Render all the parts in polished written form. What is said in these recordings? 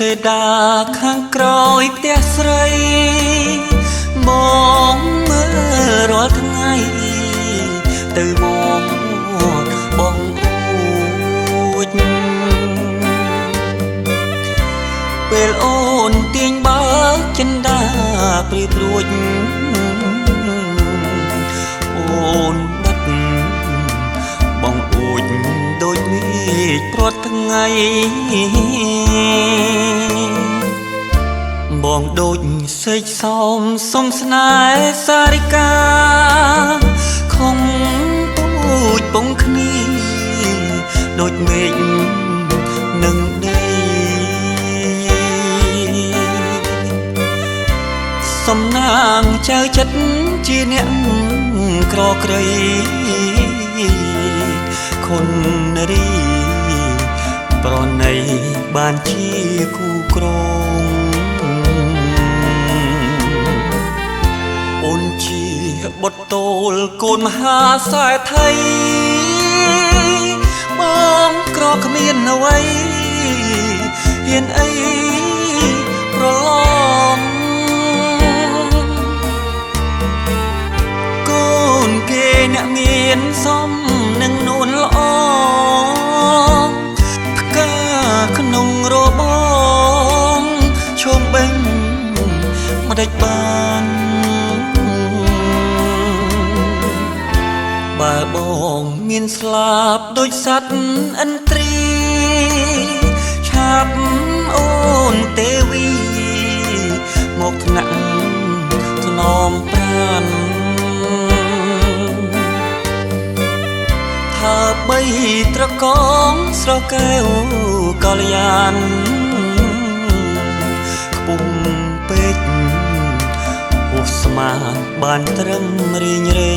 សេដាខាងក្រោយផ្ទះស្រីមองមើលរាល់ថ្ងៃទៅមកបងអួចពេលអូនទាញបើចិនដាព្រៀបរួចអូនបាត់បងអួចដូចមេឃព្រាត់ថ្ងៃបងដូចសេកសោមសុំស្នេហ៍សារិកាខំពូជពងគ្នាដូចមេឃនឹងដីសំណាងចៅចិត្តជាអ្នកក្រក្រៃខុនរីប្រណីបានជាគូក្រងអូនជាបុត្រតូលកូនមហាសែថីបងក្រគ្មានអ្វីហ៊ានអីប្រឡំកូនគេអ្នកមានសមនឹងនួនល្អផ្កាក្នុងរបងឈុំបេងមិនដេចបានបើបងមានស្លាប់ដូចសត្វឥន្ទ្រីឆាប់អូនទេវីមកថ្នាក់ថ្នមប្រានថាបីត្រកងស្រកែវកល្យានខ្ពស់ពេកអូស្មាបានត្រឹមរីងរៃ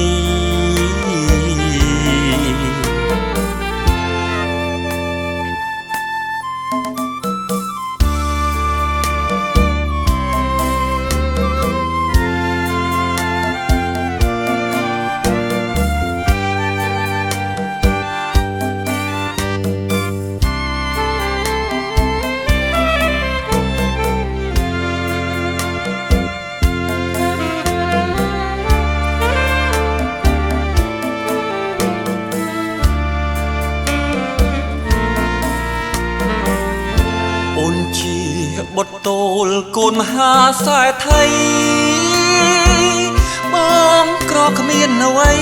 អូនជាបុត្រតូលកូនមហាសែថីបងក្រគ្មានអ្វី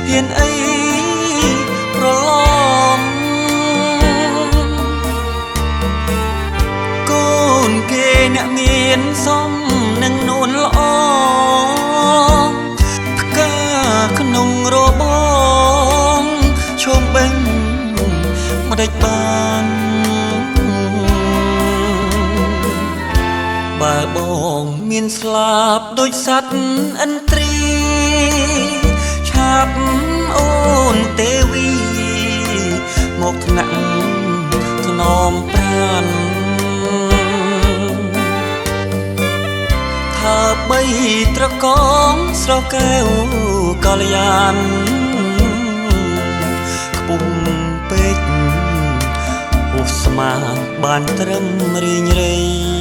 ហ៊ានអីប្រឡំកូនគេអ្នកមានសមនឹងនួនល្អផ្កាក្នុងរបងឈុំបេងមិនដេចបានបើបងមានស្លាប់ដូចសត្វឥន្ទ្រីឆាប់អូនទេវីមកថ្នាក់ថ្នមប្រានថាបីត្រកងស្រកែវកល្យានខ្ពស់ពេកអូស្មាបានត្រឹមរីងរៃ